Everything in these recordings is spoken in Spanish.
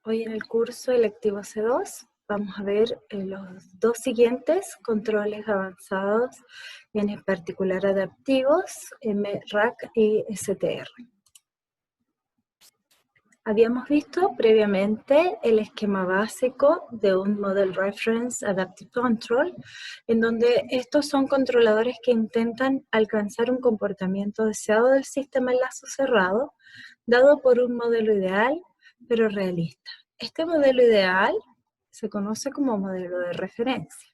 Hoy en el curso electivo C2 vamos a ver los dos siguientes controles avanzados, en particular adaptivos, MRAC y STR. Habíamos visto previamente el esquema básico de un Model Reference Adaptive Control, en donde estos son controladores que intentan alcanzar un comportamiento deseado del sistema en lazo cerrado, dado por un modelo ideal, pero realista. Este modelo ideal se conoce como modelo de referencia.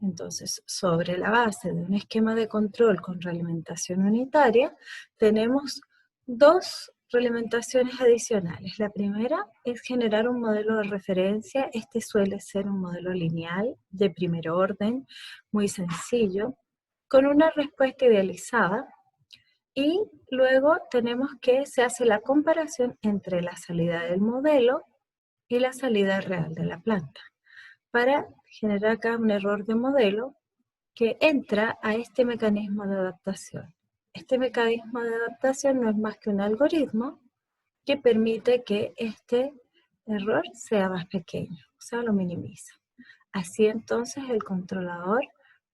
Entonces, sobre la base de un esquema de control con realimentación unitaria, tenemos dos realimentaciones adicionales. La primera es generar un modelo de referencia. Este suele ser un modelo lineal de primer orden, muy sencillo, con una respuesta idealizada. Y luego tenemos que se hace la comparación entre la salida del modelo y la salida real de la planta, para generar acá un error de modelo que entra a este mecanismo de adaptación. Este mecanismo de adaptación no es más que un algoritmo que permite que este error sea más pequeño, o sea, lo minimiza. Así entonces el controlador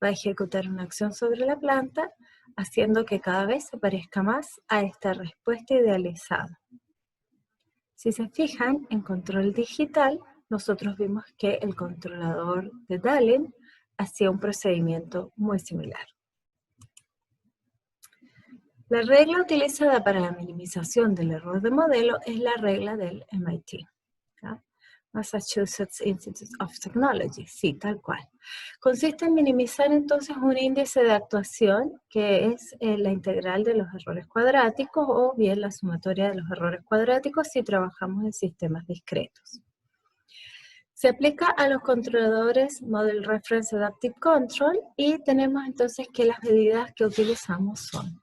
va a ejecutar una acción sobre la planta, haciendo que cada vez se parezca más a esta respuesta idealizada. Si se fijan, en control digital, nosotros vimos que el controlador de Dahlem hacía un procedimiento muy similar. La regla utilizada para la minimización del error de modelo es la regla del MIT, ¿sí? Massachusetts Institute of Technology, sí, tal cual. Consiste en minimizar entonces un índice de actuación que es la integral de los errores cuadráticos o bien la sumatoria de los errores cuadráticos si trabajamos en sistemas discretos. Se aplica a los controladores Model Reference Adaptive Control y tenemos entonces que las medidas que utilizamos son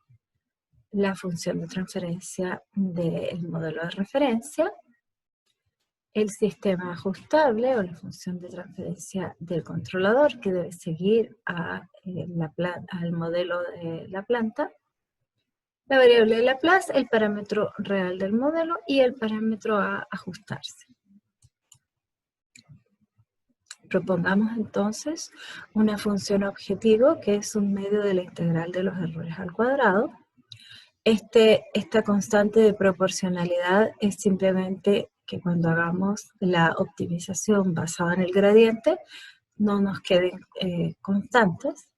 la función de transferencia del modelo de referencia, el sistema ajustable o la función de transferencia del controlador que debe seguir al modelo de la planta, la variable de Laplace, el parámetro real del modelo y el parámetro a ajustarse. Propongamos entonces una función objetivo que es un medio de la integral de los errores al cuadrado. Esta constante de proporcionalidad es simplemente que cuando hagamos la optimización basada en el gradiente, no nos queden constantes.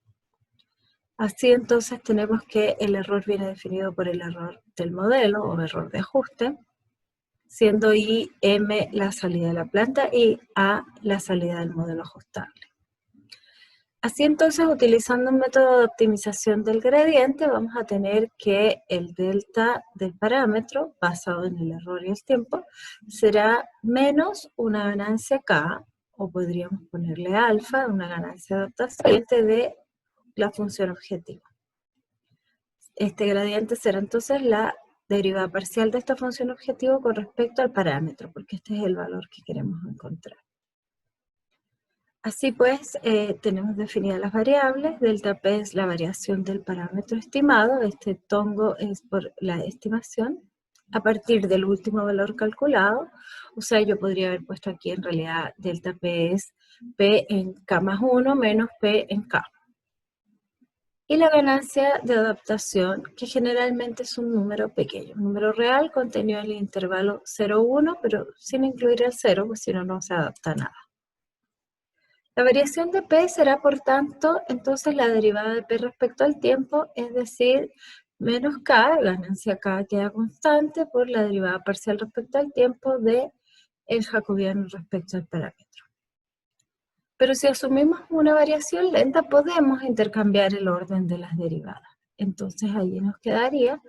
Así entonces tenemos que el error viene definido por el error del modelo o error de ajuste, siendo I, M la salida de la planta y A la salida del modelo ajustable. Así entonces, utilizando un método de optimización del gradiente, vamos a tener que el delta del parámetro, basado en el error y el tiempo, será menos una ganancia K, o podríamos ponerle alfa, una ganancia de adaptación de la función objetivo. Este gradiente será entonces la derivada parcial de esta función objetivo con respecto al parámetro, porque este es el valor que queremos encontrar. Así pues, tenemos definidas las variables. Delta P es la variación del parámetro estimado. Este tongo es por la estimación a partir del último valor calculado. O sea, yo podría haber puesto aquí en realidad delta P es P en K más 1 menos P en K. Y la ganancia de adaptación, que generalmente es un número pequeño, un número real contenido en el intervalo 0,1, pero sin incluir el 0, pues si no, no se adapta nada. La variación de P será, por tanto, entonces la derivada de P respecto al tiempo, es decir, menos K, ganancia K queda constante, por la derivada parcial respecto al tiempo de el jacobiano respecto al parámetro. Pero si asumimos una variación lenta, podemos intercambiar el orden de las derivadas. Entonces ahí nos quedaría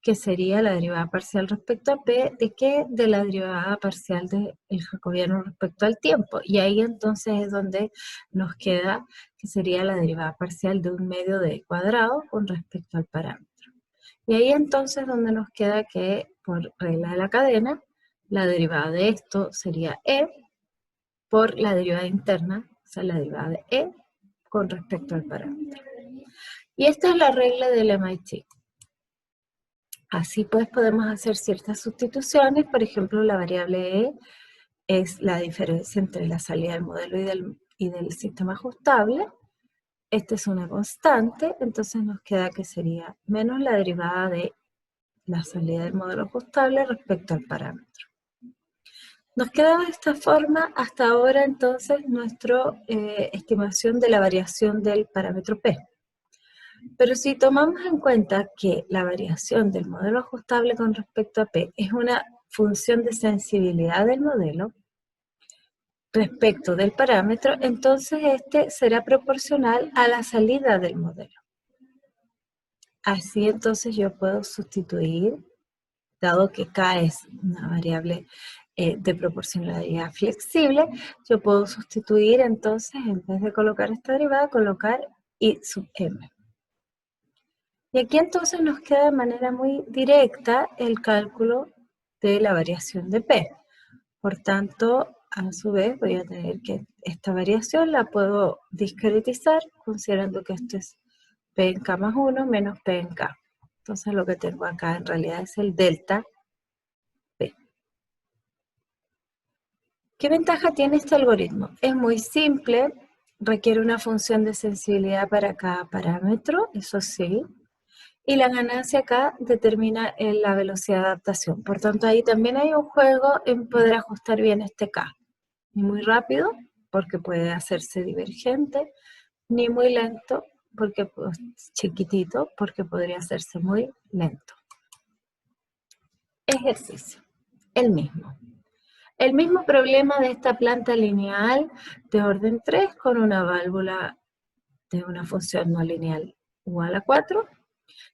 que sería la derivada parcial respecto a P, ¿de qué? De la derivada parcial del jacobiano respecto al tiempo. Y ahí entonces es donde nos queda que sería la derivada parcial de un medio de cuadrado con respecto al parámetro. Y ahí entonces donde nos queda que, por regla de la cadena, la derivada de esto sería E por la derivada interna, o sea, la derivada de E con respecto al parámetro. Y esta es la regla del MIT. Así pues podemos hacer ciertas sustituciones, por ejemplo la variable E es la diferencia entre la salida del modelo y del sistema ajustable. Esta es una constante, entonces nos queda que sería menos la derivada de la salida del modelo ajustable respecto al parámetro. Nos queda de esta forma hasta ahora entonces nuestra estimación de la variación del parámetro P. Pero si tomamos en cuenta que la variación del modelo ajustable con respecto a P es una función de sensibilidad del modelo respecto del parámetro, entonces este será proporcional a la salida del modelo. Así entonces yo puedo sustituir, dado que K es una variable de proporcionalidad flexible, yo puedo sustituir entonces, en vez de colocar esta derivada, colocar I sub m. Y aquí entonces nos queda de manera muy directa el cálculo de la variación de P. Por tanto, a su vez voy a tener que esta variación la puedo discretizar considerando que esto es P en K más 1 menos P en K. Entonces lo que tengo acá en realidad es el delta P. ¿Qué ventaja tiene este algoritmo? Es muy simple, requiere una función de sensibilidad para cada parámetro, eso sí, y la ganancia acá determina la velocidad de adaptación. Por tanto, ahí también hay un juego en poder ajustar bien este K. Ni muy rápido, porque puede hacerse divergente, ni muy lento, porque pues, chiquitito, porque podría hacerse muy lento. Ejercicio, el mismo. El mismo problema de esta planta lineal de orden 3 con una válvula de una función no lineal igual a 4,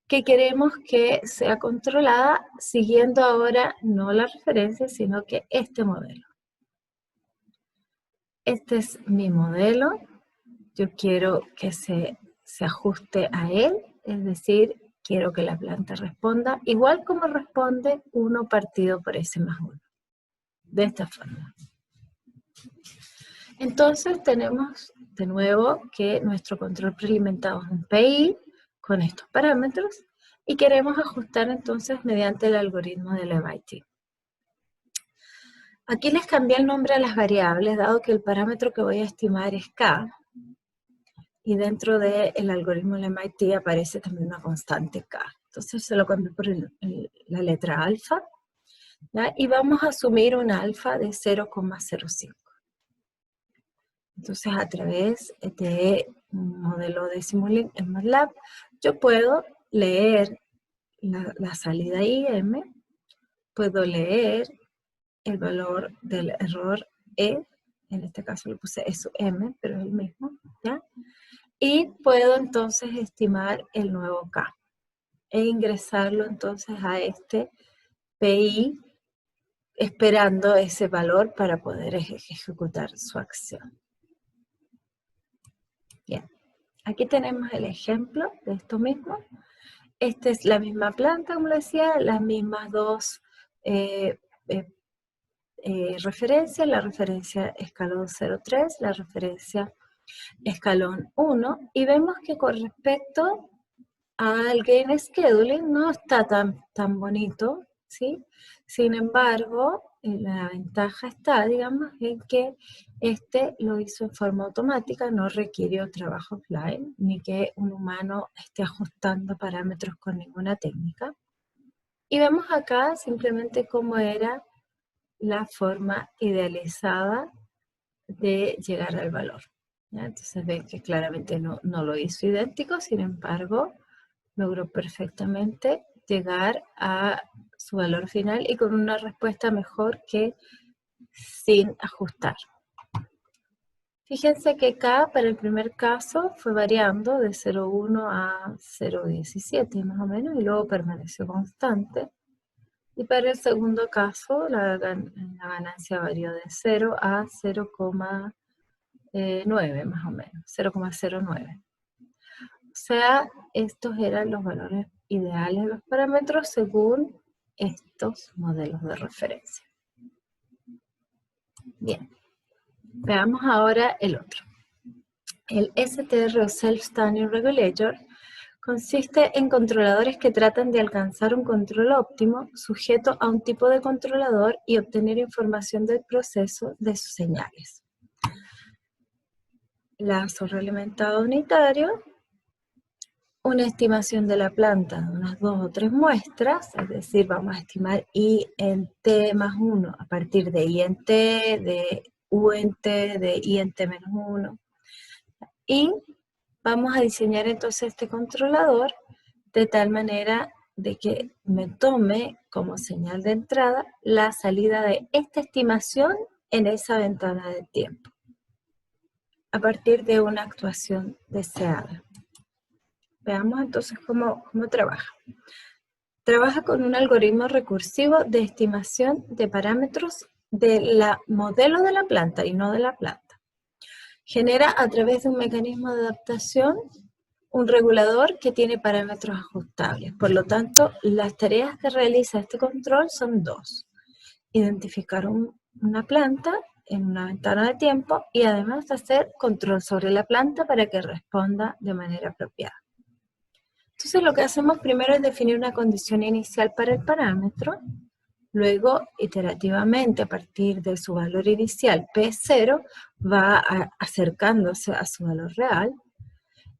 que queremos que sea controlada siguiendo ahora no la referencia, sino que este modelo. Este es mi modelo. Yo quiero que se ajuste a él, es decir, quiero que la planta responda igual como responde 1 partido por S más 1. De esta forma. Entonces tenemos de nuevo que nuestro control prelimitado es un PI con estos parámetros y queremos ajustar entonces mediante el algoritmo del MIT. Aquí les cambié el nombre a las variables, dado que el parámetro que voy a estimar es K, y dentro del algoritmo del MIT aparece también una constante K. Entonces se lo cambié por la letra alfa, ¿ya? Y vamos a asumir un alfa de 0,05. Entonces, a través de un modelo de Simulink en MATLAB, yo puedo leer la salida IM, puedo leer el valor del error E, en este caso le puse E sub M, pero es el mismo, ¿ya? Y puedo entonces estimar el nuevo K e ingresarlo entonces a este PI esperando ese valor para poder ejecutar su acción. Bien, aquí tenemos el ejemplo de esto mismo. Esta es la misma planta, como les decía, las mismas dos referencias, la referencia escalón 0,3, la referencia escalón 1, y vemos que con respecto al gain scheduling no está tan bonito, ¿sí? Sin embargo, la ventaja está, digamos, en que este lo hizo en forma automática, no requirió trabajo offline, ni que un humano esté ajustando parámetros con ninguna técnica. Y vemos acá simplemente cómo era la forma idealizada de llegar al valor, ¿ya? Entonces ven que claramente no lo hizo idéntico, sin embargo, logró perfectamente llegar a su valor final y con una respuesta mejor que sin ajustar. Fíjense que K para el primer caso fue variando de 0,1 a 0,17 más o menos y luego permaneció constante. Y para el segundo caso la ganancia varió de 0 a 0,9 más o menos, 0,09. O sea, estos eran los valores ideales de los parámetros según estos modelos de referencia. Bien, veamos ahora el otro. El STR o Self-Standing Regulator Consiste en controladores que tratan de alcanzar un control óptimo sujeto a un tipo de controlador y obtener información del proceso de sus señales. Lazo realimentado unitario, una estimación de la planta de unas 2 o 3 muestras, es decir, vamos a estimar I en T más 1 a partir de I en T, de U en T, de I en T menos 1. Y vamos a diseñar entonces este controlador de tal manera de que me tome como señal de entrada la salida de esta estimación en esa ventana de tiempo, a partir de una actuación deseada. Veamos entonces cómo trabaja. Trabaja con un algoritmo recursivo de estimación de parámetros del modelo de la planta y no de la planta. Genera a través de un mecanismo de adaptación un regulador que tiene parámetros ajustables. Por lo tanto, las tareas que realiza este control son 2. Identificar una planta en una ventana de tiempo y además hacer control sobre la planta para que responda de manera apropiada. Entonces lo que hacemos primero es definir una condición inicial para el parámetro, luego iterativamente a partir de su valor inicial P0 va acercándose a su valor real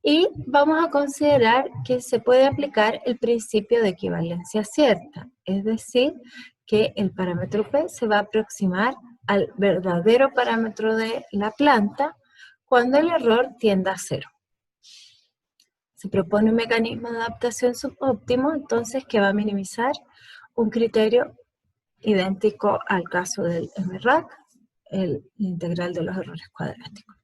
y vamos a considerar que se puede aplicar el principio de equivalencia cierta, es decir, que el parámetro P se va a aproximar al verdadero parámetro de la planta cuando el error tienda a 0. Se propone un mecanismo de adaptación subóptimo, entonces, que va a minimizar un criterio idéntico al caso del MRAC, el integral de los errores cuadráticos.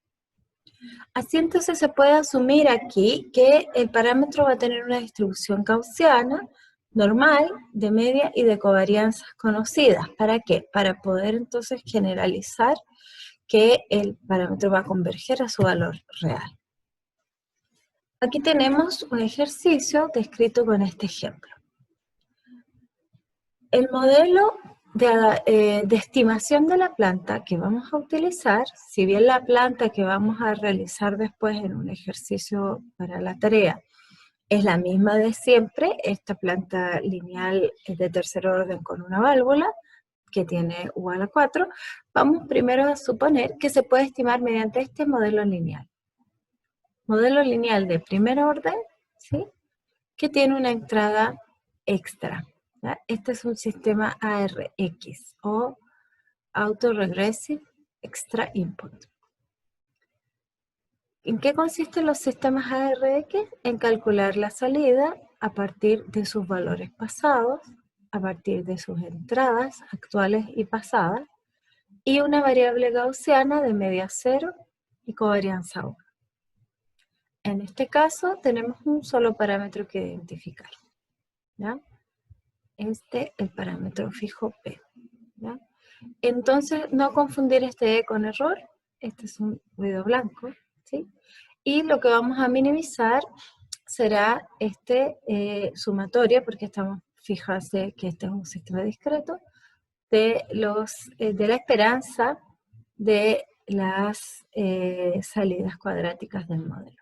Así entonces se puede asumir aquí que el parámetro va a tener una distribución gaussiana normal, de media y de covarianzas conocidas. ¿Para qué? Para poder entonces generalizar que el parámetro va a converger a su valor real. Aquí tenemos un ejercicio descrito con este ejemplo. El modelo de estimación de la planta que vamos a utilizar, si bien la planta que vamos a realizar después en un ejercicio para la tarea es la misma de siempre, esta planta lineal es de tercer orden con una válvula que tiene U a la 4, vamos primero a suponer que se puede estimar mediante este modelo lineal. Modelo lineal de primer orden, ¿sí?, que tiene una entrada extra. ¿Ya? Este es un sistema ARX o Auto-Regressive Extra Input. ¿En qué consisten los sistemas ARX? En calcular la salida a partir de sus valores pasados, a partir de sus entradas actuales y pasadas, y una variable gaussiana de media 0 y covarianza 1. En este caso tenemos un solo parámetro que identificar, ¿ya? El parámetro fijo P, ¿ya? Entonces, no confundir este E con error, este es un ruido blanco, ¿sí? Y lo que vamos a minimizar será sumatoria, porque fíjate que este es un sistema discreto, de la esperanza de las salidas cuadráticas del modelo.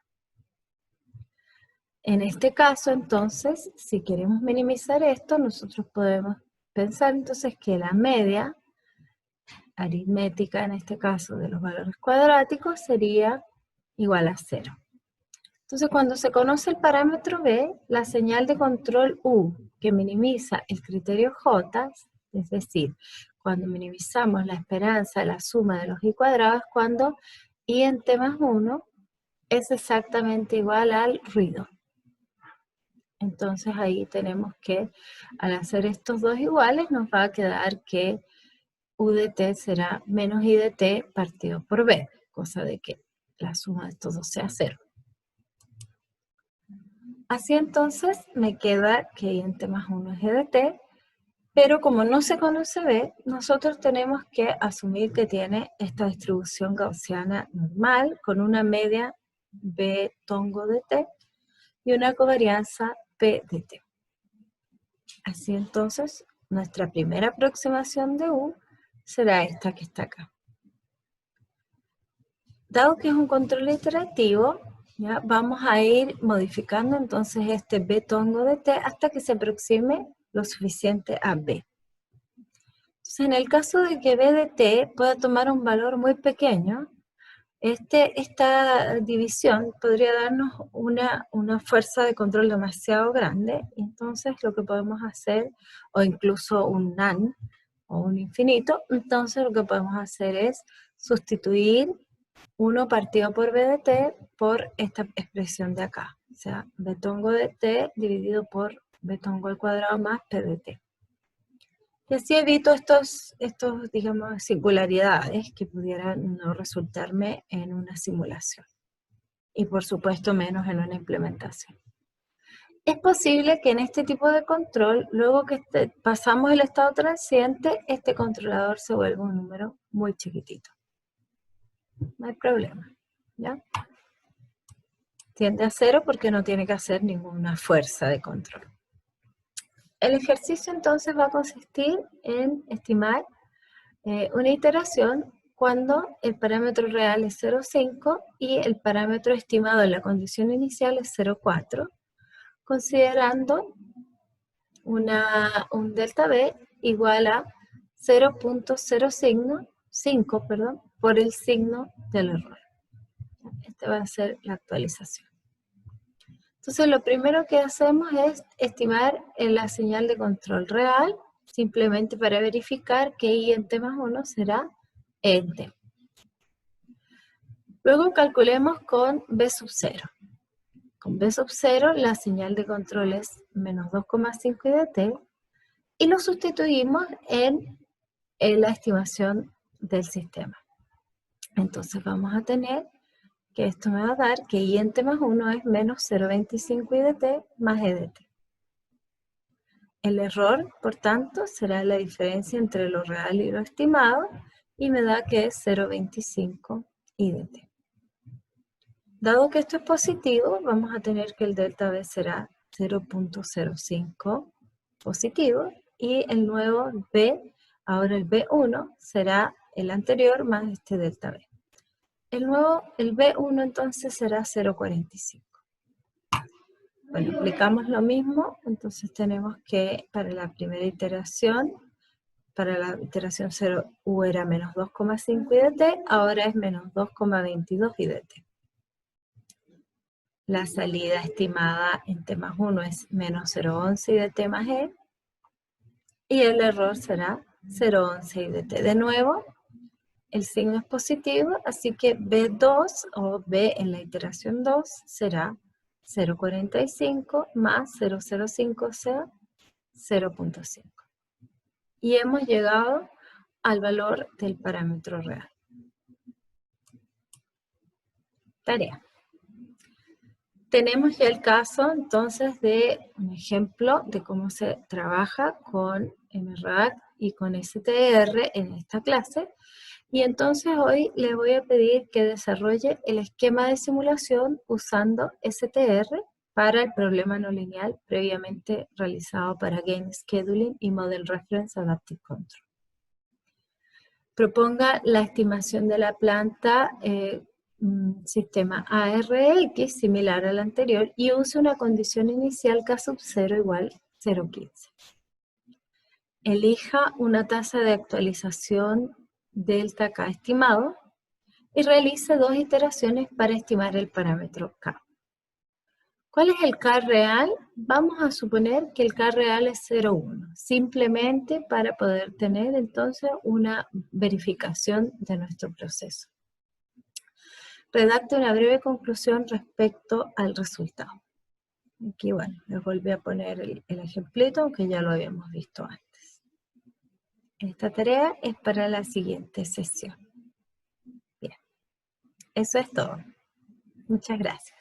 En este caso, entonces, si queremos minimizar esto, nosotros podemos pensar entonces que la media aritmética, en este caso, de los valores cuadráticos sería igual a 0. Entonces, cuando se conoce el parámetro B, la señal de control U, que minimiza el criterio J, es decir, cuando minimizamos la esperanza de la suma de los I cuadrados, cuando I en T más 1 es exactamente igual al ruido. Entonces ahí tenemos que, al hacer estos dos iguales, nos va a quedar que U de T será menos I de T partido por B, cosa de que la suma de estos dos sea 0. Así entonces me queda que I en T más 1 es E de T, pero como no se conoce B, nosotros tenemos que asumir que tiene esta distribución gaussiana normal con una media B tongo de T y una covarianza P de T. Así entonces, nuestra primera aproximación de U será esta que está acá. Dado que es un control iterativo, ¿Ya? Vamos a ir modificando entonces este B tongo de T hasta que se aproxime lo suficiente a B. Entonces, en el caso de que B de T pueda tomar un valor muy pequeño, esta división podría darnos una fuerza de control demasiado grande. Entonces, lo que podemos hacer, o incluso un NaN, o un infinito, entonces lo que podemos hacer es sustituir 1 partido por B de T por esta expresión de acá. O sea, B tongo de T dividido por B tongo al cuadrado más P de T. Y así evito estos, digamos, singularidades que pudieran no resultarme en una simulación. Y por supuesto menos en una implementación. Es posible que en este tipo de control, luego que pasamos el estado transiente, este controlador se vuelva un número muy chiquitito. No hay problema, ¿ya? Tiende a 0 porque no tiene que hacer ninguna fuerza de control. El ejercicio entonces va a consistir en estimar una iteración cuando el parámetro real es 0,5 y el parámetro estimado en la condición inicial es 0,4, considerando un delta B igual a 0.05 por el signo del error. Esta va a ser la actualización. Entonces lo primero que hacemos es estimar la señal de control real, simplemente para verificar que I en T más 1 será E en T. Luego calculemos con B sub 0. Con B sub 0 la señal de control es menos 2,5 I de T y lo sustituimos en la estimación del sistema. Entonces vamos a tener que esto me va a dar que I en T más 1 es menos 0,25 I de T más E de T. El error, por tanto, será la diferencia entre lo real y lo estimado y me da que es 0,25 I de T. Dado que esto es positivo, vamos a tener que el delta B será 0.05 positivo y el nuevo B, ahora el B1, será el anterior más este delta B. El B1 entonces será 0,45. Bueno, aplicamos lo mismo, entonces tenemos que para la primera iteración, para la iteración 0, U era menos 2,5 I de T, ahora es menos 2,22 I de T. La salida estimada en T más 1 es menos 0,11 I de T más E, y el error será 0,11 I de T. De nuevo, el signo es positivo, así que B2 o B en la iteración 2 será 0,45 más 0,05, o sea, 0,5. Y hemos llegado al valor del parámetro real. Tarea. Tenemos ya el caso entonces de un ejemplo de cómo se trabaja con MRAC y con STR en esta clase. Y entonces hoy les voy a pedir que desarrolle el esquema de simulación usando STR para el problema no lineal previamente realizado para Game Scheduling y Model Reference Adaptive Control. Proponga la estimación de la planta sistema ARX similar al anterior y use una condición inicial K sub 0 igual 0,15. Elija una tasa de actualización delta K estimado y realice 2 iteraciones para estimar el parámetro K. ¿Cuál es el K real? Vamos a suponer que el K real es 0,1, simplemente para poder tener entonces una verificación de nuestro proceso. Redacte una breve conclusión respecto al resultado. Aquí, bueno, les volví a poner el ejemplito, aunque ya lo habíamos visto antes. Esta tarea es para la siguiente sesión. Bien, eso es todo. Muchas gracias.